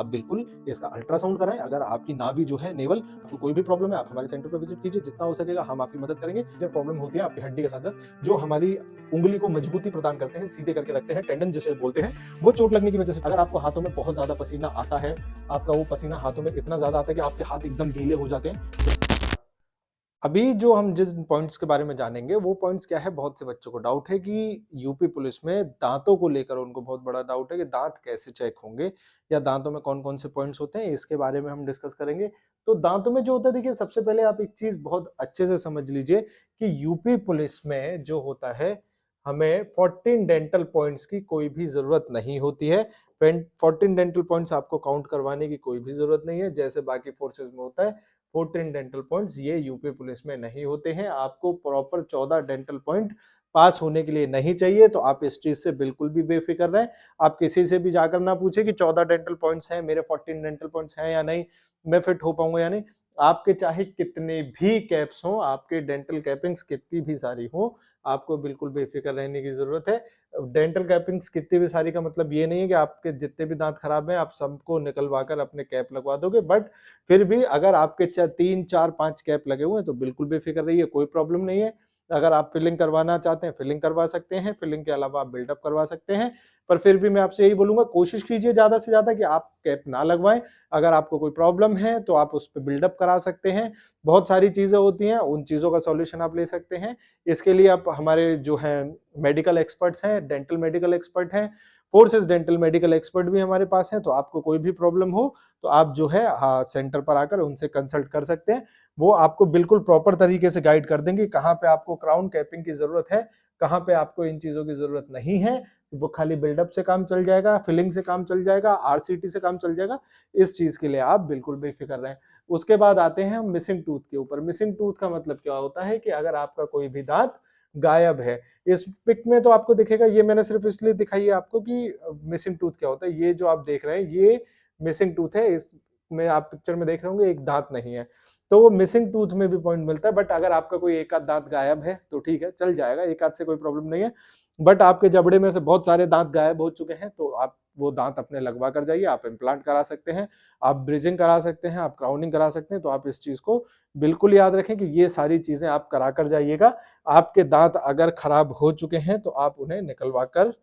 आप बिल्कुल इसका अल्ट्रासाउंड कराएं। अगर आपकी नाभि जो है नेवल, आपको कोई भी प्रॉब्लम है, आप हमारे सेंटर पर विजिट कीजिए, जितना हो सकेगा हम आपकी मदद करेंगे। जो प्रॉब्लम होती है आपकी हड्डी के साथ जो हमारी उंगली को मजबूती प्रदान करते हैं, सीधे करके रखते हैं, टेंडन जिसे बोलते हैं, वो चोट लगने की वजह से अगर आपको हाथों में बहुत ज्यादा पसीना आता है, आपका वो पसीना हाथों में इतना ज्यादा आता है कि आपके हाथ एकदम गीले हो जाते हैं। अभी जो हम जिस पॉइंट्स के बारे में जानेंगे वो पॉइंट्स क्या है, बहुत से बच्चों को डाउट है कि यूपी पुलिस में दांतों को लेकर उनको बहुत बड़ा डाउट है कि दांत कैसे चेक होंगे या दांतों में कौन कौन से पॉइंट्स होते हैं, इसके बारे में हम डिस्कस करेंगे। तो दांतों में जो होता है, देखिए सबसे पहले आप एक चीज बहुत अच्छे से समझ लीजिए कि यूपी पुलिस में जो होता है, हमें 14 डेंटल पॉइंट्स की कोई भी जरूरत नहीं होती है। 14 डेंटल पॉइंट्स आपको काउंट करवाने की कोई भी जरूरत नहीं है, जैसे बाकी फोर्सेज में होता है। 14 डेंटल पॉइंट्स ये यूपी पुलिस में नहीं होते हैं। आपको प्रॉपर 14 डेंटल पॉइंट पास होने के लिए नहीं चाहिए, तो आप इस चीज से बिल्कुल भी बेफिक्र रहें। आप किसी से भी जाकर ना पूछे कि 14 डेंटल पॉइंट्स हैं, मेरे 14 डेंटल पॉइंट्स हैं या नहीं, मैं फिट हो पाऊंगा या नहीं। आपके चाहे कितने भी कैप्स हों, आपके डेंटल कैपिंग्स कितनी भी सारी हो, आपको बिल्कुल बेफिक्र रहने की जरूरत है। डेंटल कैपिंग्स कितनी भी सारी का मतलब ये नहीं है कि आपके जितने भी दांत खराब हैं आप सबको निकलवा कर अपने कैप लगवा दोगे, बट फिर भी अगर आपके 3 4 5 कैप लगे हुए हैं तो बिल्कुल बेफिक्र रहिए, कोई प्रॉब्लम नहीं है। अगर आप फिलिंग करवाना चाहते हैं, फिलिंग करवा सकते हैं, फिलिंग के अलावा आप बिल्डअप करवा सकते हैं। पर फिर भी मैं आपसे यही बोलूंगा, कोशिश कीजिए ज्यादा से ज्यादा कि आप कैप ना लगवाएं। अगर आपको कोई प्रॉब्लम है तो आप उस पर बिल्डअप करा सकते हैं। बहुत सारी चीजें होती हैं, उन चीजों का सॉल्यूशन आप ले सकते हैं। इसके लिए आप हमारे जो है मेडिकल एक्सपर्ट्स हैं, डेंटल मेडिकल एक्सपर्ट हैं, फोर्सेस डेंटल मेडिकल एक्सपर्ट भी हमारे पास हैं। तो आपको कोई भी प्रॉब्लम हो तो आप जो है सेंटर पर आकर उनसे कंसल्ट कर सकते हैं। वो आपको बिल्कुल प्रॉपर तरीके से गाइड कर देंगे कहाँ पे आपको क्राउन कैपिंग की जरूरत है, कहाँ पे आपको इन चीजों की जरूरत नहीं है। वो खाली बिल्डअप से काम चल जाएगा, फिलिंग से काम चल जाएगा, आरसीटी से काम चल जाएगा। इस चीज के लिए आप बिल्कुल बेफिक्र रहें। उसके बाद आते हैं हम मिसिंग टूथ के ऊपर। मिसिंग टूथ का मतलब क्या होता है कि अगर आपका कोई भी दांत गायब है, इस पिक में तो आपको दिखेगा, ये मैंने सिर्फ इसलिए दिखाई है आपको कि मिसिंग टूथ क्या होता है। ये जो आप देख रहे हैं ये मिसिंग टूथ है, इसमें आप पिक्चर में देख रहे होंगे एक दांत नहीं है, तो वो मिसिंग टूथ में भी पॉइंट मिलता है। बट अगर आपका कोई एक आध दांत गायब है तो ठीक है, चल जाएगा, एक आध से कोई प्रॉब्लम नहीं है। बट आपके जबड़े में से बहुत सारे दांत गायब हो चुके हैं तो आप वो दांत अपने लगवा कर जाइए। आप इम्प्लांट करा सकते हैं, आप ब्रिजिंग करा सकते हैं, आप क्राउनिंग करा सकते हैं। तो आप इस चीज को बिल्कुल याद रखें कि ये सारी चीजें आप करा कर जाइएगा। आपके दांत अगर खराब हो चुके हैं तो आप उन्हें निकलवा कर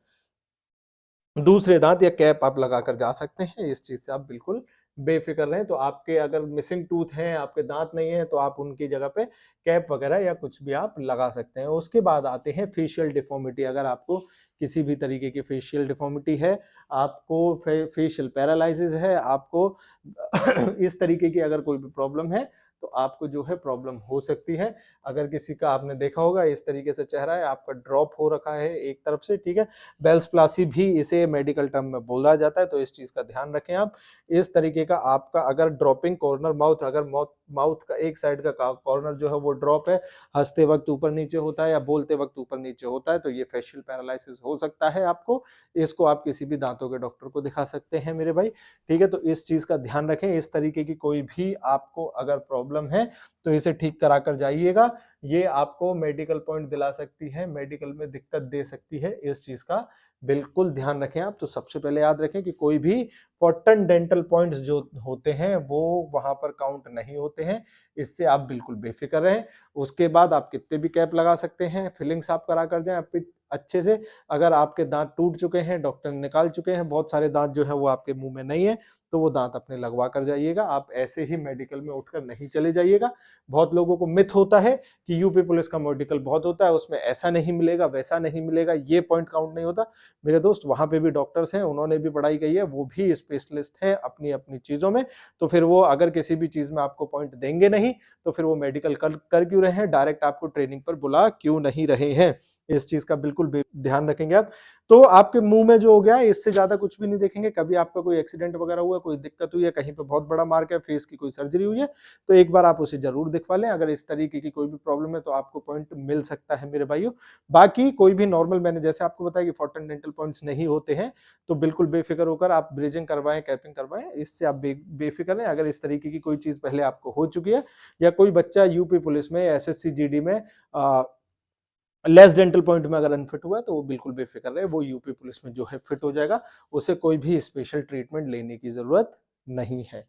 दूसरे दांत या कैप आप लगाकर जा सकते हैं। इस चीज से आप बिल्कुल बेफिक्र रहें। तो आपके अगर मिसिंग टूथ हैं, आपके दांत नहीं है, तो आप उनकी जगह पे कैप वगैरह या कुछ भी आप लगा सकते हैं। उसके बाद आते हैं फेशियल डिफॉर्मिटी। अगर आपको किसी भी तरीके की फेशियल डिफॉर्मिटी है, आपको फेशियल पैरालिसिस है, आपको इस तरीके की अगर कोई भी प्रॉब्लम है तो आपको जो है प्रॉब्लम हो सकती है। अगर किसी का आपने देखा होगा इस तरीके से चेहरा है, आपका ड्रॉप हो रखा है एक तरफ से, ठीक है, बेल्स प्लासी भी इसे मेडिकल टर्म में बोला जाता है, तो इस चीज का ध्यान रखें आप। इस तरीके का आपका अगर ड्रॉपिंग कॉर्नर माउथ, अगर माउथ का एक साइड का कॉर्नर जो है वो ड्रॉप है, हंसते वक्त ऊपर नीचे होता है या बोलते वक्त ऊपर नीचे होता है, तो ये फेशियल पैरालिसिस हो सकता है आपको। इसको आप किसी भी दांतों के डॉक्टर को दिखा सकते हैं मेरे भाई, ठीक है। तो इस चीज का ध्यान रखें, इस तरीके की कोई भी आपको अगर प्रॉब्लम है तो इसे ठीक करा कर जाइएगा। ये आपको मेडिकल पॉइंट दिला सकती है, मेडिकल में दिक्कत दे सकती है, इस चीज का बिल्कुल ध्यान रखें आप। तो सबसे पहले याद रखें कि कोई भी 14 डेंटल पॉइंट्स जो होते हैं वो वहां पर काउंट नहीं होते हैं, इससे आप बिल्कुल बेफिक्र रहें। उसके बाद आप कितने भी कैप लगा सकते हैं, फिलिंग्स आप करा कर जाएं आप अच्छे से। अगर आपके दांत टूट चुके हैं, डॉक्टर ने निकाल चुके हैं, बहुत सारे दांत जो है वो आपके मुंह में नहीं है, तो वो दांत अपने लगवा कर जाइएगा। आप ऐसे ही मेडिकल में उठकर नहीं चले जाइएगा। बहुत लोगों को मिथ होता है कि यूपी पुलिस का मेडिकल बहुत होता है, उसमें ऐसा नहीं मिलेगा, वैसा नहीं मिलेगा, ये पॉइंट काउंट नहीं होता। मेरे दोस्त वहां पे भी डॉक्टर्स हैं, उन्होंने भी पढ़ाई की है, वो भी स्पेशलिस्ट हैं अपनी अपनी चीजों में। तो फिर वो अगर किसी भी चीज में आपको पॉइंट देंगे नहीं तो फिर वो मेडिकल कर क्यों रहे हैं, डायरेक्ट आपको ट्रेनिंग पर बुला क्यों नहीं रहे हैं। इस चीज का बिल्कुल ध्यान रखेंगे आप। तो आपके मुंह में जो हो गया है इससे ज्यादा कुछ भी नहीं देखेंगे। कभी आपका कोई एक्सीडेंट वगैरह हुआ, कोई दिक्कत हुई है, कहीं पे बहुत बड़ा मार्क है, फेस की कोई सर्जरी हुई है, तो एक बार आप उसे जरूर दिखवा लें। अगर इस तरीके की कोई भी प्रॉब्लम है तो आपको पॉइंट मिल सकता है मेरे भाइयों। बाकी कोई भी नॉर्मल, मैंने जैसे आपको बताया कि 14 डेंटल पॉइंट्स नहीं होते हैं, तो बिल्कुल बेफिक्र होकर आप ब्रिजिंग करवाएं, कैपिंग करवाएं, इससे आप बेफिक्र हैं। अगर इस तरीके की कोई चीज पहले आपको हो चुकी है या कोई बच्चा यूपी पुलिस में, एसएससी जीडी में लेस डेंटल पॉइंट में अगर अनफिट हुआ है तो वो बिल्कुल बेफिक्र रहे, वो यूपी पुलिस में जो है फिट हो जाएगा, उसे कोई भी स्पेशल ट्रीटमेंट लेने की जरूरत नहीं है।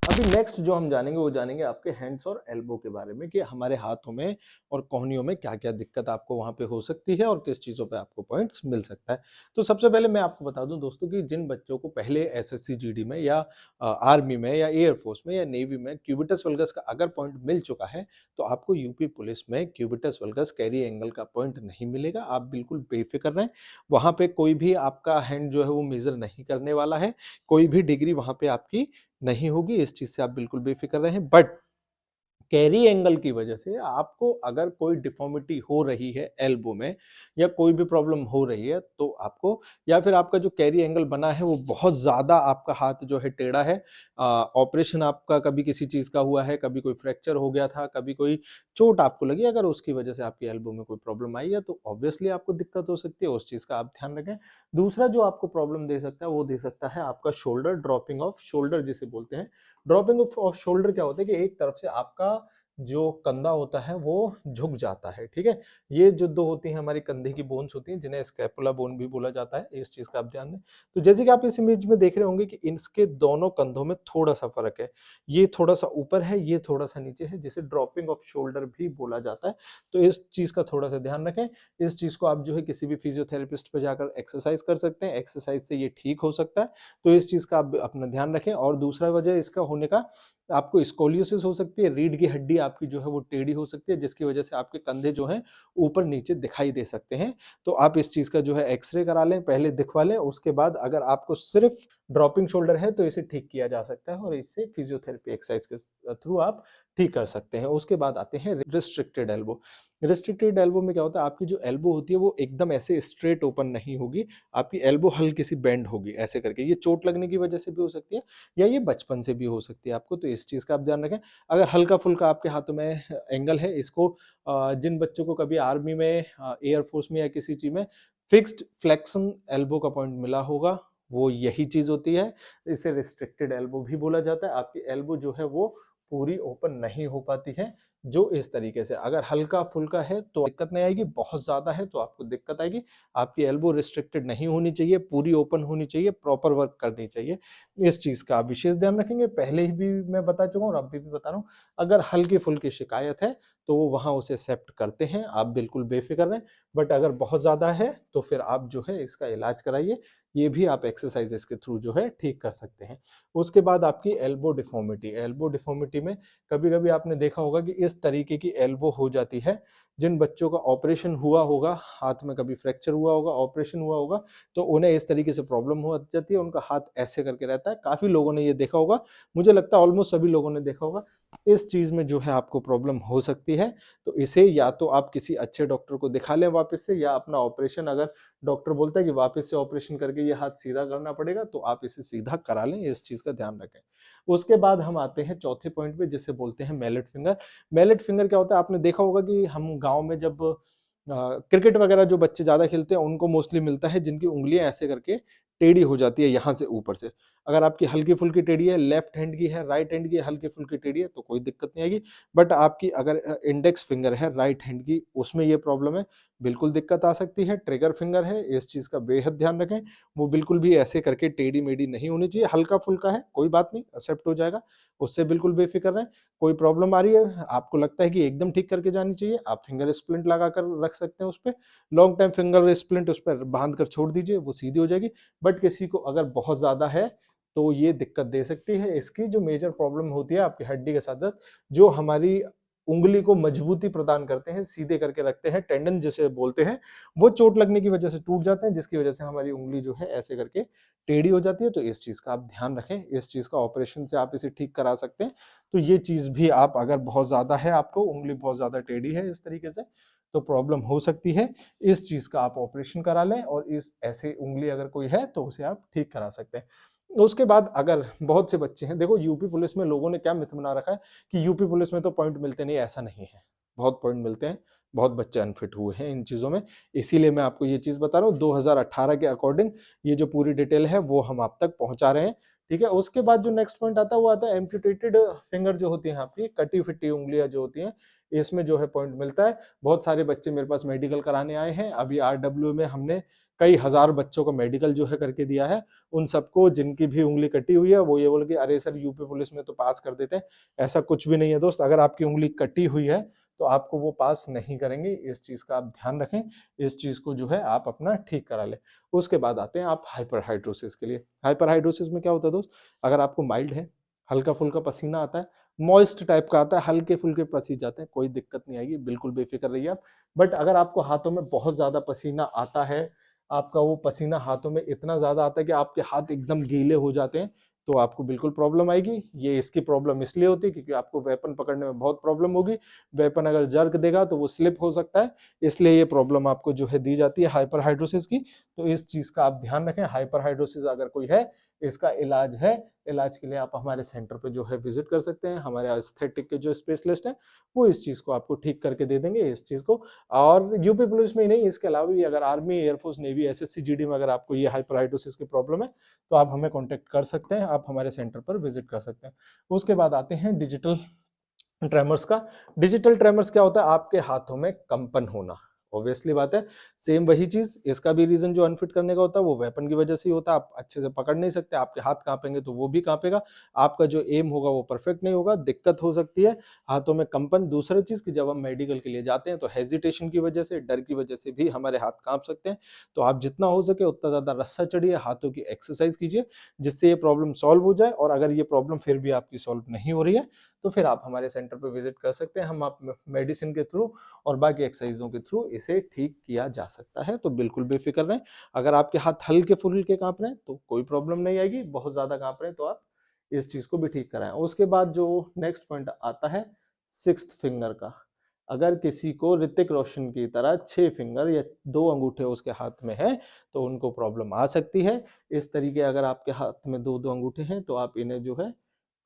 अभी नेक्स्ट जो हम जानेंगे वो जानेंगे आपके हैंड्स और एल्बो के बारे में कि हमारे हाथों में और कोहनियों में क्या-क्या दिक्कत आपको वहाँ पे हो सकती है और किस चीज़ों पे आपको पॉइंट्स मिल सकता है। तो सबसे पहले मैं आपको बता दूँ दोस्तों कि जिन बच्चों को पहले एसएससी जीडी में या आर्मी में या एयर फोर्स में या नेवी में क्यूबिटस वल्गस का अगर पॉइंट मिल चुका है, तो आपको यूपी पुलिस में क्यूबिटस वल्गस कैरी एंगल का पॉइंट नहीं मिलेगा। आप बिल्कुल बेफ़िक्र रहें। वहाँ पे कोई भी आपका हैंड जो है वो मेज़र नहीं करने वाला है। कोई भी डिग्री वहाँ पे आपकी नहीं होगी, इस चीज़ से आप बिल्कुल बेफ़िक्र रहें। बट कैरी एंगल की वजह से आपको अगर कोई डिफ़ॉर्मिटी हो रही है एल्बो में या कोई भी प्रॉब्लम हो रही है, तो आपको या फिर आपका जो कैरी एंगल बना है वो बहुत ज़्यादा आपका हाथ जो है टेढ़ा है, ऑपरेशन आपका कभी किसी चीज़ का हुआ है, कभी कोई फ्रैक्चर हो गया था, कभी कोई चोट आपको लगी, अगर उसकी वजह से आपकी एल्बो में कोई प्रॉब्लम आई है, तो ऑब्वियसली आपको दिक्कत हो सकती है, उस चीज़ का आप ध्यान रखें। दूसरा जो आपको प्रॉब्लम दे सकता है, वो दे सकता है आपका शोल्डर, ड्रॉपिंग ऑफ शोल्डर जिसे बोलते हैं। ड्रॉपिंग ऑफ शोल्डर क्या होता है कि एक तरफ से आपका जो कंधा होता है वो झुक जाता है, ठीक है? ये जो 2 होती हैं हमारी कंधे की बोन्स होती हैं जिन्हें स्कैपुला बोन भी बोला जाता है, इस चीज़ का आप ध्यान दें। तो जैसे कि आप इस इमेज में देख रहे होंगे कि इसके दोनों कंधों में थोड़ा-सा फ़र्क है। ये थोड़ा-सा ऊपर है, ये थोड़ा-सा नीचे है, जिसे ड्रॉपिंग ऑफ शोल्डर भी बोला जाता है। तो इस चीज़ का थोड़ा-सा ध्यान रखें। इस चीज़ को आप जो है किसी भी फिजियोथेरेपिस्ट पे जाकर एक्सरसाइज़ कर सकते हैं, एक्सरसाइज़ से ये ठीक हो सकता है। तो इस चीज़ का आप अपना ध्यान रखें और दूसरा वजह इसका होने का आपको स्कोलियोसिस हो सकती है, रीढ़ की हड्डी आपकी जो है वो टेढ़ी हो सकती है, जिसकी वजह से आपके कंधे जो हैं ऊपर-नीचे दिखाई दे सकते हैं। तो आप इस चीज़ का जो है एक्स-रे करा लें, पहले दिखवा लें, उसके बाद अगर आपको सिर्फ़ ड्रॉपिंग शोल्डर है तो इसे ठीक किया जा सकता है और इसे फिजियोथेरेपी एक्सरसाइज़ के थ्रू आप ठीक कर सकते हैं। उसके बाद आते हैं रिस्ट्रिक्टेड एल्बो। रिस्ट्रिक्टेड एल्बो में क्या होता है, आपकी जो एल्बो होती है वो एकदम ऐसे स्ट्रेट ओपन नहीं होगी, आपकी एल्बो हल्की सी बेंड होगी ऐसे करके। ये चोट लगने की वजह से भी हो सकती है या ये बचपन से भी हो सकती है आपको, तो इस चीज़ का आप ध्यान रखें। अगर हल्का-फुल्का आपके हाथों में एंगल है, इसको जिन बच्चों को कभी आर्मी में, एयर फोर्स में या किसी चीज़ में फिक्स्ड फ्लेक्शन एल्बो का पॉइंट मिला होगा, वो यही चीज़ होती है। इसे रिस्ट्रिक्टेड एल्बो भी बोला जाता है। आपकी एल्बो जो है वो पूरी ओपन नहीं हो पाती है, जो इस तरीके से। अगर हल्का-फुल्का है तो दिक्कत नहीं आएगी, बहुत ज़्यादा है तो आपको दिक्कत आएगी। आपकी एल्बो रिस्ट्रिक्टेड नहीं होनी चाहिए, पूरी ओपन होनी चाहिए, प्रॉपर वर्क करनी चाहिए। इस चीज़ का आप विशेष ध्यान रखेंगे। पहले ही भी मैं बता चुका हूँ और अभी भी बता रहा हूँ, अगर हल्की-फुल्की शिकायत है, तो वो वहाँ उसे एक्सेप्ट करते हैं, आप बिल्कुल बेफ़िक्र रहें। बट अगर बहुत ज़्यादा है, तो फिर आप जो है इसका इलाज कराइए। ये भी आप एक्सरसाइज़ेज़ के थ्रू जो है ठीक कर सकते हैं। उसके बाद आपकी एल्बो डिफ़ॉर्मिटी। एल्बो डिफ़ॉर्मिटी में कभी-कभी आपने देखा होगा कि इस तरीके की एल्बो हो जाती है, जिन बच्चों का ऑपरेशन हुआ होगा, हाथ में कभी फ्रैक्चर हुआ होगा, ऑपरेशन हुआ होगा, तो उन्हें इस तरीके से प्रॉब्लम हो जाती है, उनका हाथ ऐसे करके रहता है। काफ़ी लोगों ने ये देखा होगा, मुझे लगता है ऑलमोस्ट सभी लोगों ने देखा होगा। इस चीज़ में जो है आपको प्रॉब्लम हो सकती है, तो इसे या तो आप किसी अच्छे डॉक्टर को दिखा लें वापस से, या अपना ऑपरेशन, अगर डॉक्टर बोलता है कि वापस से ऑपरेशन करके ये हाथ सीधा करना पड़ेगा, तो आप इसे सीधा करा लें, इस चीज़ का ध्यान रखें। उसके बाद हम आते हैं चौथे पॉइंट पे, जिसे बोलते हैं मैलेट फिंगर। मैलेट फिंगर क्या होता है, आपने देखा होगा कि हम गाँव में जब क्रिकेट वगैरह जो बच्चे ज़्यादा खेलते हैं, उनको मोस्टली मिलता है जिनकी उँगलियाँ ऐसे करके टेढ़ी हो जाती है यहाँ से ऊपर से। अगर आपकी हल्की-फुल्की टेढ़ी है, लेफ्ट हैंड की है, राइट हैंड की हल्की-फुल्की टेढ़ी है, तो कोई दिक्कत नहीं आएगी। बट आपकी अगर इंडेक्स फिंगर है राइट हैंड की, उसमें ये प्रॉब्लम है, बिल्कुल दिक्कत आ सकती है। ट्रिगर फिंगर है, इस चीज़ का बेहद ध्यान रखें। वो बिल्कुल भी ऐसे करके टेढ़ी-मेढ़ी नहीं होनी चाहिए, हल्का-फुल्का है, कोई बात नहीं, एक्सेप्ट हो जाएगा, उससे बिल्कुल बेफ़िक्र रहें। कोई प्रॉब्लम आ रही है, आपको लगता है कि एकदम ठीक करके जानी चाहिए, आप फिंगर स्प्लिंट लगाकर रख सकते हैं उसपे। लॉन्ग टाइम फिंगर स्प्लिंट उस पर बाँध कर छोड़ दीजिए, वो सीधी हो जाएगी। बट किसी को अगर बहुत ज़्यादा है, तो ये दिक्कत दे सकती है। इसकी जो मेजर प्रॉब्लम होती है आपकी हड्डी के साथ-साथ, जो हमारी उँगली को मजबूती प्रदान करते हैं, सीधे करके रखते हैं, टेंडन जिसे बोलते हैं, वो चोट लगने की वजह से टूट जाते हैं, जिसकी वजह से हमारी उँगली जो है ऐसे करके टेढ़ी हो जाती है। तो इस चीज़ का आप ध्यान रखें, इस चीज़ का ऑपरेशन से आप इसे ठीक करा सकते हैं। तो ये चीज़ भी आप, अगर बहुत ज़्यादा है आपको, उँगली बहुत ज़्यादा टेढ़ी है इस तरीके से, तो प्रॉब्लम हो सकती है। इस चीज़ का आप ऑपरेशन करा लें और इस ऐसे उँगली अगर कोई है तो उसे आप ठीक करा सकते हैं। उसके बाद अगर बहुत से बच्चे हैं, देखो यूपी पुलिस में लोगों ने क्या मिथ बना रखा है कि यूपी पुलिस में तो पॉइंट मिलते नहीं, ऐसा नहीं है। बहुत पॉइंट मिलते हैं, बहुत बच्चे अनफिट हुए हैं इन चीज़ों में। इसीलिए मैं आपको ये चीज़ बता रहा हूँ, 2018 के अकॉर्डिंग ये जो पूरी डिटेल है वो हम आप तक पहुँचा रहे हैं। ठीक है। उसके बाद जो नेक्स्ट पॉइंट आता है वो आता है एम्पुटेटेड फिंगर जो होती है आपकी कटी फिटी उंगलियां जो होती हैं, इसमें जो है पॉइंट मिलता है। बहुत सारे बच्चे मेरे पास मेडिकल कराने आए हैं, अभी आरडब्ल्यू में हमने कई हजार बच्चों का मेडिकल जो है करके दिया है। उन सबको जिनकी भी उंगली कटी हुई है वो ये बोल के अरे सर यूपी पुलिस में तो पास कर देते हैं। ऐसा कुछ भी नहीं है दोस्त, अगर आपकी उंगली कटी हुई है तो आपको वो पास नहीं करेंगे, इस चीज का आप ध्यान रखें। इस चीज को जो है आप अपना ठीक करा लें। उसके बाद आते हैं आप हाइपरहाइड्रोसिस के लिए। हाइपरहाइड्रोसिस में क्या होता है दोस्त, अगर आपको माइल्ड है, हल्का फुल्का पसीना आता है, मॉइस्ट टाइप का आता है, हल्के फुल्के पसीज जाते हैं, कोई दिक्कत नहीं आएगी, बिल्कुल बेफिक्र रहिए आप। बट अगर आपको हाथों में बहुत ज्यादा पसीना आता है, आपका वो पसीना हाथों में इतना ज्यादा आता है कि आपके हाथ एकदम गीले हो जाते हैं, तो आपको बिल्कुल प्रॉब्लम आएगी। ये इसकी प्रॉब्लम इसलिए होती है क्योंकि आपको वेपन पकड़ने में बहुत प्रॉब्लम होगी। वेपन अगर जर्क देगा तो वो स्लिप हो सकता है, इसलिए ये प्रॉब्लम आपको जो है दी जाती है हाइपरहाइड्रोसिस की। तो इस चीज का आप ध्यान रखें। हाइपरहाइड्रोसिस अगर कोई है, इसका इलाज है। इलाज के लिए आप हमारे सेंटर पे जो है विजिट कर सकते हैं। हमारे एस्थेटिक के जो स्पेशलिस्ट हैं वो इस चीज को आपको ठीक करके दे देंगे इस चीज को। और यूपी पुलिस में ही नहीं, इसके अलावा भी अगर army, air force, navy, SSC, GD में अगर आपको ये हाइपरहाइड्रोसिस की प्रॉब्लम है तो आप हमें कॉन्टेक्ट कर सकते हैं, आप हमारे सेंटर पर विजिट कर सकते हैं। उसके बाद आते हैं डिजिटल ट्रेमर्स का। डिजिटल ट्रेमर्स क्या होता है, आपके हाथों में कंपन होना। ऑब्वियसली बात है, सेम वही चीज, इसका भी रीजन जो अनफिट करने का होता है वो वेपन की वजह से ही होता है। आप अच्छे से पकड़ नहीं सकते, आपके हाथ कांपेंगे तो वो भी कांपेगा, आपका जो एम होगा वो परफेक्ट नहीं होगा, दिक्कत हो सकती है। हाथों में कंपन। दूसरी चीज कि जब हम मेडिकल के लिए जाते हैं तो हेजिटेशन की वजह से, डर की वजह से भी हमारे हाथ कांप सकते हैं। तो आप जितना हो सके उतना ज्यादा रस्सा चढ़िए, हाथों की एक्सरसाइज कीजिए, जिससे ये प्रॉब्लम सॉल्व हो जाए। और अगर ये प्रॉब्लम फिर भी आपकी सॉल्व नहीं हो रही है तो फिर आप हमारे सेंटर पर विजिट कर सकते हैं। हम आप मेडिसिन के थ्रू और बाकी एक्सरसाइजों के थ्रू इसे ठीक किया जा सकता है। तो बिल्कुल बेफिक्र रहें। अगर आपके हाथ हल्के फुल्के कांप रहे हैं तो कोई प्रॉब्लम नहीं आएगी, बहुत ज्यादा कांप रहे हैं तो आप इस चीज को भी ठीक कराएं। उसके बाद जो नेक्स्ट पॉइंट आता है सिक्स्थ फिंगर का। अगर किसी को ऋतिक रोशन की तरह 6 फिंगर या 2 अंगूठे उसके हाथ में है तो उनको प्रॉब्लम आ सकती है। इस तरीके अगर आपके हाथ में 2 अंगूठे हैं तो आप इन्हें जो है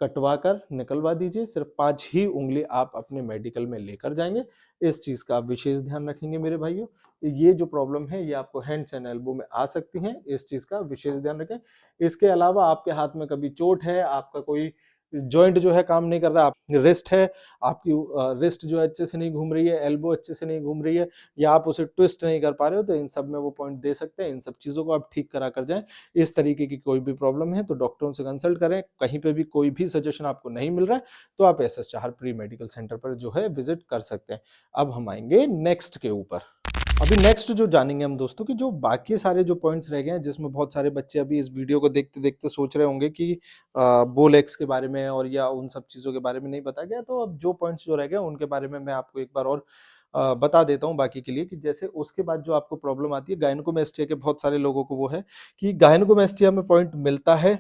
कटवा कर निकलवा दीजिए। सिर्फ 5 ही उंगली आप अपने मेडिकल में लेकर जाएंगे। इस चीज का आप विशेष ध्यान रखेंगे मेरे भाइयों। ये जो प्रॉब्लम है ये आपको हैंड्स एंड एल्बो में आ सकती है, इस चीज का विशेष ध्यान रखें। इसके अलावा आपके हाथ में कभी चोट है, आपका कोई जॉइंट जो है काम नहीं कर रहा, आप रिस्ट है, आपकी रिस्ट जो है अच्छे से नहीं घूम रही है, एल्बो अच्छे से नहीं घूम रही है, या आप उसे ट्विस्ट नहीं कर पा रहे हो, तो इन सब में वो पॉइंट दे सकते हैं। इन सब चीजों को आप ठीक करा कर जाएं। इस तरीके की कोई भी प्रॉब्लम है तो डॉक्टरों से कंसल्ट करें। कहीं पे भी कोई भी सजेशन आपको नहीं मिल रहा है तो आप SS Chahar pre medical centre पर जो है विजिट कर सकते हैं। अब हम आएंगे नेक्स्ट के ऊपर। अभी नेक्स्ट जो जानेंगे हम दोस्तों कि जो बाकी सारे जो पॉइंट्स रह गए हैं, जिसमें बहुत सारे बच्चे अभी इस वीडियो को देखते देखते सोच रहे होंगे कि बोलेक्स के बारे में और या उन सब चीज़ों के बारे में नहीं बताया गया, तो अब जो पॉइंट्स जो रह गए उनके बारे में मैं आपको एक बार और बता देता हूँ बाकी के लिए। कि जैसे उसके बाद जो आपको प्रॉब्लम आती है गायनेकोमेस्टिया के, बहुत सारे लोगों को वो है कि गायनेकोमेस्टिया में पॉइंट मिलता है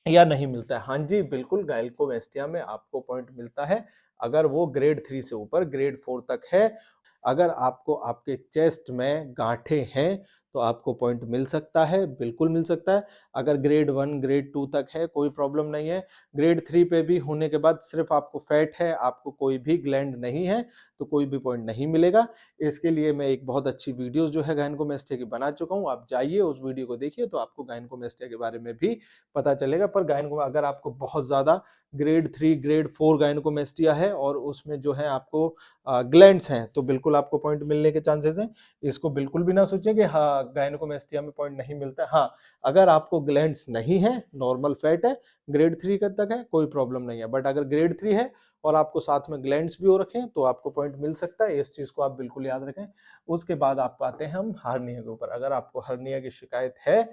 या नहीं मिलता है। हाँ जी बिल्कुल, गायनेकोमेस्टिया में आपको पॉइंट मिलता है अगर वो ग्रेड 3 से ऊपर ग्रेड 4 तक है। अगर आपको आपके चेस्ट में गांठें हैं तो आपको पॉइंट मिल सकता है, बिल्कुल मिल सकता है। अगर ग्रेड 1 ग्रेड 2 तक है कोई प्रॉब्लम नहीं है। ग्रेड 3 पे भी होने के बाद सिर्फ आपको फैट है, आपको कोई भी ग्लैंड नहीं है, तो कोई भी पॉइंट नहीं मिलेगा। इसके लिए मैं एक बहुत अच्छी वीडियोस जो है गायनेकोमेस्टिया की बना चुका हूँ, आप जाइए उस वीडियो को देखिए तो आपको गायनेकोमेस्टिया के बारे में भी पता चलेगा। पर गायनको अगर आपको बहुत ज्यादा ग्रेड 3 ग्रेड 4 गायनेकोमेस्टिया है और उसमें जो है आपको ग्लैंड्स हैं तो बिल्कुल आपको पॉइंट मिलने के चांसेस हैं। इसको बिल्कुल भी ना सोचें कि हाँ गायनेकोमेस्टिया में पॉइंट नहीं मिलता है। हाँ, अगर आपको ग्लैंड्स नहीं है, नॉर्मल फैट है, ग्रेड 3 तक है, कोई प्रॉब्लम नहीं है। बट अगर ग्रेड 3 है और आपको साथ में ग्लैंड्स भी हो रखे हैं तो आपको पॉइंट मिल सकता है। इस चीज को आप बिल्कुल याद रखें। उसके बाद आप आते हैं हम हार्निया के ऊपर। अगर आपको हार्निया की शिकायत है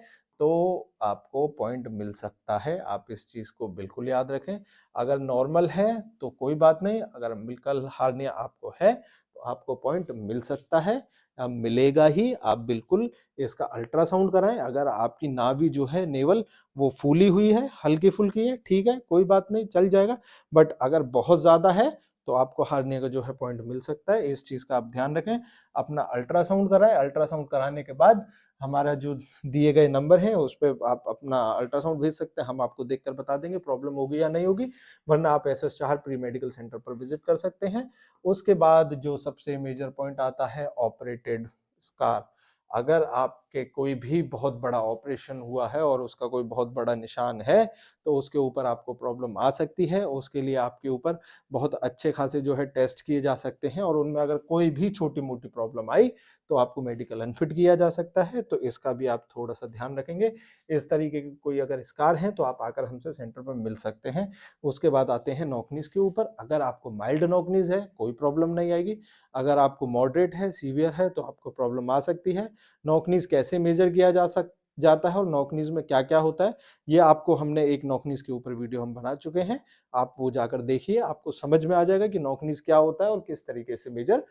तो आपको पॉइंट मिल सकता है, आप इस चीज को बिल्कुल याद रखें। अगर नॉर्मल है तो कोई बात नहीं, अगर मिलकल हार्निया आपको है तो आपको पॉइंट मिल सकता है, अब मिलेगा ही। आप बिल्कुल इसका अल्ट्रासाउंड कराएं। अगर आपकी नाभि जो है नेवल वो फूली हुई है, हल्की फुल्की है, ठीक है, कोई बात नहीं, चल जाएगा। बट अगर बहुत ज्यादा है तो आपको हार्निया का जो है पॉइंट मिल सकता है। इस चीज का आप ध्यान रखें। अपना अल्ट्रासाउंड कराएं। अल्ट्रासाउंड कराने के बाद हमारा जो दिए गए नंबर है उस पर आप अपना अल्ट्रासाउंड भेज सकते हैं, हम आपको देखकर बता देंगे प्रॉब्लम होगी या नहीं होगी। वरना आप SS Chahar pre medical centre पर विजिट कर सकते हैं। उसके बाद जो सबसे मेजर पॉइंट आता है ऑपरेटेड स्कार। अगर आपके कोई भी बहुत बड़ा ऑपरेशन हुआ है और उसका कोई बहुत बड़ा निशान है, तो उसके ऊपर आपको प्रॉब्लम आ सकती है। उसके लिए आपके ऊपर बहुत अच्छे खासे जो है टेस्ट किए जा सकते हैं और उनमें अगर कोई भी छोटी-मोटी प्रॉब्लम आई, तो आपको मेडिकल अनफिट किया जा सकता है। तो इसका भी आप थोड़ा-सा ध्यान रखेंगे। इस तरीके के कोई अगर स्कार हैं, तो आप आकर हमसे सेंटर पे मिल सकते हैं। उसके बाद आते हैं नॉक-नीज़ के ऊपर। अगर आपको माइल्ड नॉक-नीज़ है, कोई प्रॉब्लम नहीं आएगी। अगर आपको मॉडरेट है, सीवियर है, तो आपको प्रॉब्लम आ सकती है। नॉक-नीज़ कैसे मेजर किया जाता है और नॉक-नीज़ में क्या-क्या होता है, ये आपको हमने एक नॉक-नीज़ के ऊपर वीडियो हम बना चुके हैं। आप वो जाकर देखिए, आपको समझ में आ जाएगा कि नॉक-नीज़ क्या होता है और किस तरीके से मेजर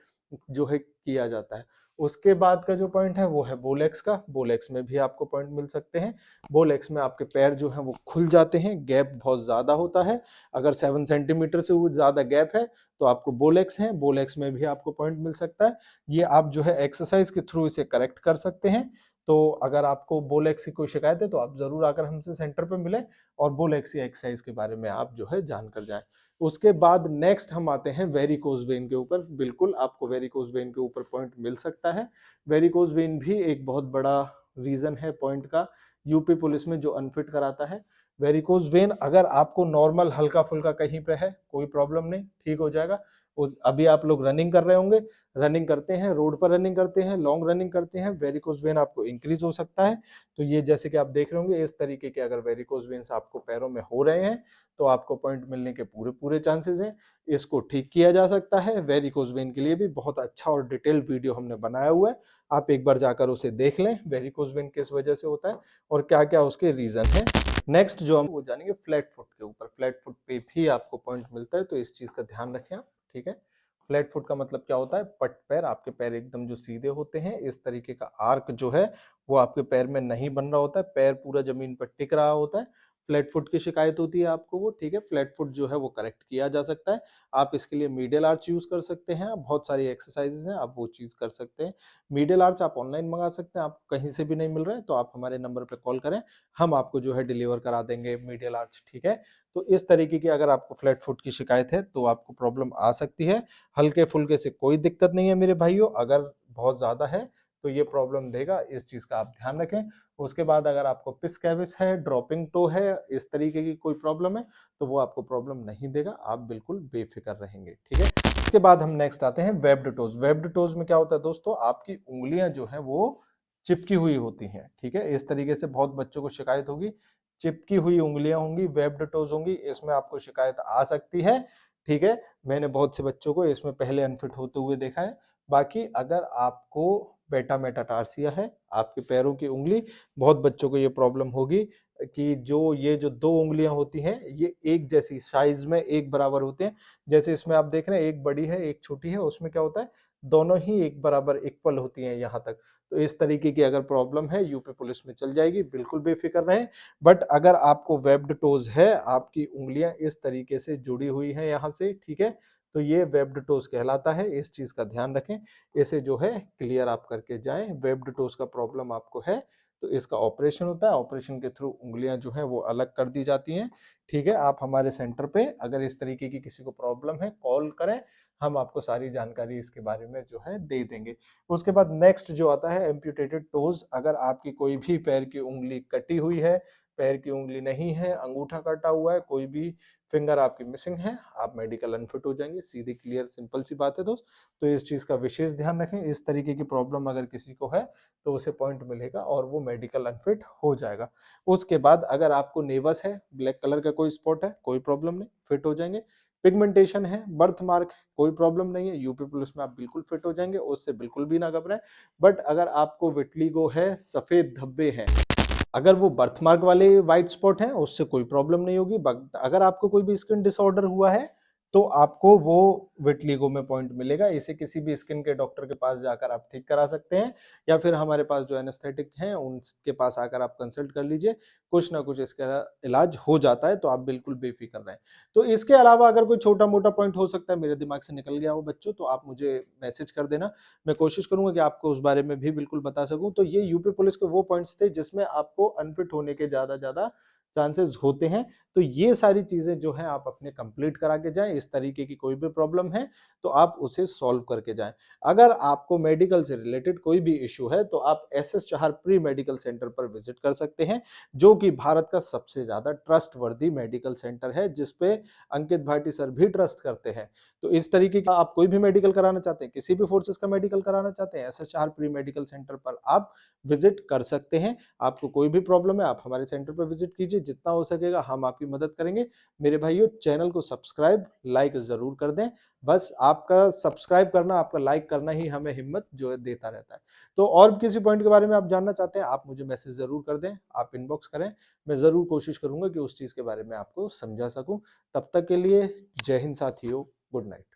जो है किया जाता है। उसके बाद का जो पॉइंट है वो है बोलेक्स का। बोलेक्स में भी आपको पॉइंट मिल सकते हैं। बोलेक्स में आपके पैर जो हैं वो खुल जाते हैं, गैप बहुत ज़्यादा होता है। अगर 7 सेंटीमीटर से वो ज़्यादा गैप है, तो आपको बोलेक्स है। बोलेक्स में भी आपको पॉइंट मिल सकता है। ये आप जो है एक्सरसाइज के थ्रू इसे करेक्ट कर सकते हैं। तो अगर आपको बोलेक्स की कोई शिकायत है, तो आप ज़रूर आकर हमसे सेंटर पे मिलें और बोलेक्स की एक्सरसाइज के बारे में आप जो है जान कर जाएँ। उसके बाद नेक्स्ट हम आते हैं वेरिकोज़ वेन के ऊपर। बिल्कुल, आपको वेरिकोज़ वेन के ऊपर पॉइंट मिल सकता है। वेरिकोज़ वेन भी एक बहुत बड़ा रीज़न है पॉइंट का, यूपी पुलिस में जो अनफिट कराता है। वेरिकोज़ वेन अगर आपको नॉर्मल हल्का-फुल्का कहीं पे है, कोई प्रॉब्लम नहीं, ठीक हो जाएगा। उस अभी आप लोग रनिंग कर रहे होंगे, रनिंग करते हैं, रोड पर रनिंग करते हैं, लॉन्ग रनिंग करते हैं, वेरिकोज़ वेन आपको इंक्रीज़ हो सकता है। तो ये जैसे कि आप देख रहे होंगे, इस तरीके के अगर वेरिकोज़ वेन्स आपको पैरों में हो रहे हैं, तो आपको पॉइंट मिलने के पूरे-पूरे चांसेस हैं। इसको ठीक किया जा सकता है। वेरिकोज़ वेन के लिए भी बहुत अच्छा और डिटेल्ड वीडियो हमने बनाया हुआ है। आप एक बार जाकर उसे देख लें, वेरिकोज़ वेन किस वजह से होता है और क्या-क्या उसके रीज़न हैं। नेक्स्ट जो हम वो जानेंगे फ्लैट फुट के ऊपर। फ्लैट फुट पे भी आपको पॉइंट मिलता है, तो इस चीज़ का ध्यान रखें आप, ठीक है? फ्लैट फुट का मतलब क्या होता है? पट पैर, आपके पैर एकदम जो सीधे होते हैं, इस तरीके का आर्क जो है, वो आपके पैर में नहीं बन रहा होता है, पैर पूरा ज़मीन पर टिक रहा होता है। फ्लैट फुट की शिकायत होती है आपको वो, ठीक है? फ्लैट फुट जो है वो करेक्ट किया जा सकता है। आप इसके लिए मीडियल आर्च यूज़ कर सकते हैं, बहुत सारी एक्सरसाइज़ेज़ हैं, आप वो चीज़ कर सकते हैं। मीडियल आर्च आप ऑनलाइन मँगा सकते हैं, आपको कहीं से भी नहीं मिल रहा है, तो आप हमारे नंबर पे कॉल करें, हम आपको जो है डिलीवर करा देंगे मीडियल आर्च, ठीक है? तो इस तरीके की अगर आपको फ्लैट फुट की शिकायत है, तो आपको प्रॉब्लम आ सकती है। हल्के-फुल्के से कोई दिक्कत नहीं है मेरे भाइयों, अगर बहुत ज़्यादा है, तो ये प्रॉब्लम देगा, इस चीज़ का आप ध्यान रखें। उसके बाद अगर आपको पिस कैविस है, ड्रॉपिंग टो है, इस तरीके की कोई प्रॉब्लम है, तो वो आपको प्रॉब्लम नहीं देगा, आप बिल्कुल बेफ़िक्र रहेंगे, ठीक है? उसके बाद हम नेक्स्ट आते हैं वेब्ड टोज़। वेब्ड टोज़ में क्या होता है दोस्तों, आपकी उँगलियाँ जो हैं वो चिपकी हुई होती हैं, ठीक है? इस तरीके से बहुत बच्चों को शिकायत होगी, चिपकी हुई उँगलियाँ होंगी, वेब्ड टोज़ होंगी, इसमें आपको शिकायत आ सकती है, ठीक है? मैंने बहुत से बच्चों को इसमें पहले अनफिट होते हुए देखा है। बाकी अगर आपको बेटा मेटाटार्सिया है, आपके पैरों की उँगली, बहुत बच्चों को ये प्रॉब्लम होगी कि जो 2 उँगलियाँ होती हैं, ये एक जैसी साइज़ में एक बराबर होते हैं। जैसे इसमें आप देख रहे हैं, एक बड़ी है, एक छोटी है, उसमें क्या होता है, दोनों ही एक बराबर इक्वल होती हैं यहाँ तक। तो इस तरीके की अगर प्रॉब्लम है, यूपी पुलिस में चल जाएगी, बिल्कुल बेफ़िक्र रहें। बट अगर आपको वेब्ड टोज़ है, आपकी उँगलियाँ इस तरीके से जुड़ी हुई हैं यहाँ से, ठीक है? तो ये वेब्ड टोज़ कहलाता है, इस चीज़ का ध्यान रखें। इसे जो है क्लियर आप करके जाएँ। वेब्ड टोज़ का प्रॉब्लम आपको है, तो इसका ऑपरेशन होता है, ऑपरेशन के थ्रू उँगलियाँ जो हैं वो अलग कर दी जाती हैं, ठीक है? आप हमारे सेंटर पे अगर इस तरीके की किसी को प्रॉब्लम है, कॉल करें, हम आपको सारी जानकारी इसके बारे में जो है दे देंगे। उसके बाद नेक्स्ट जो आता है एम्पुटेटेड टोज़। अगर आपकी कोई भी पैर की उँगली कटी हुई है, पैर की उँगली नहीं है, अंगूठा कटा हुआ है, कोई भी फिंगर आपकी मिसिंग है, आप मेडिकल अनफिट हो जाएँगे। सीधी क्लियर सिंपल सी बात है दोस्त। तो इस चीज़ का विशेष ध्यान रखें। इस तरीके की प्रॉब्लम अगर किसी को है, तो उसे पॉइंट मिलेगा और वो मेडिकल अनफिट हो जाएगा। उसके बाद अगर आपको नेवस है, ब्लैक कलर का कोई स्पॉट है, कोई प्रॉब्लम नहीं, फिट हो जाएँगे। पिगमेंटेशन है, बर्थ मार्क है, कोई प्रॉब्लम नहीं है, यूपी पुलिस में आप बिल्कुल फिट हो जाएँगे, उससे बिल्कुल भी ना घबराएँ। बट अगर आपको विटिलिगो है, सफ़ेद धब्बे हैं, अगर वो बर्थमार्क वाले व्हाइट स्पॉट हैं, उससे कोई प्रॉब्लम नहीं होगी। बट अगर आपको कोई भी स्किन डिसऑर्डर हुआ है, तो आपको वो विटिलिगो में पॉइंट मिलेगा। इसे किसी भी स्किन के डॉक्टर के पास जाकर आप ठीक करा सकते हैं या फिर हमारे पास जो एनेस्थेटिक हैं, उनके पास आकर आप कंसल्ट कर लीजिए। कुछ ना कुछ इसका इलाज हो जाता है, तो आप बिल्कुल बेफ़िक्र रहें। तो इसके अलावा अगर कोई छोटा-मोटा पॉइंट हो सकता है, मेरे दिमाग से निकल गया हो बच्चों, तो आप मुझे मैसेज कर देना। मैं कोशिश करूँगा कि आपको उस बारे में भी बिल्कुल बता सकूँ। तो ये यूपी पुलिस के वो पॉइंट्स थे जिसमें आपको अनफिट होने के ज़्यादा चांसेस होते हैं। तो ये सारी चीजें जो है आप अपने कंप्लीट करा के जाएं। इस तरीके की कोई भी प्रॉब्लम है तो आप उसे सॉल्व करके जाएं। अगर आपको मेडिकल से रिलेटेड कोई भी इश्यू है तो आप SS Chahar pre medical centre पर विजिट कर सकते हैं, जो कि भारत का सबसे ज्यादा ट्रस्टवर्दी मेडिकल सेंटर है, जिसपे अंकित भाटी सर भी ट्रस्ट करते हैं। तो इस तरीके का आप कोई भी मेडिकल कराना चाहते हैं, किसी भी फोर्सेस का मेडिकल कराना चाहते हैं, SS Chahar pre medical centre पर आप विजिट कर सकते हैं। आपको कोई भी प्रॉब्लम है आप हमारे सेंटर पर विजिट कीजिए, जितना हो सकेगा हम आपकी मदद करेंगे। मेरे भाइयों, चैनल को सब्सक्राइब लाइक जरूर कर दें। बस आपका सब्सक्राइब करना, आपका लाइक करना ही हमें हिम्मत जो है देता रहता है। तो और भी किसी पॉइंट के बारे में आप जानना चाहते हैं, आप मुझे मैसेज जरूर कर दें, आप इनबॉक्स करें। मैं जरूर कोशिश करूंगा कि उस चीज के बारे में आपको समझा सकूं। तब तक के लिए जय हिंद साथियों, गुड नाइट।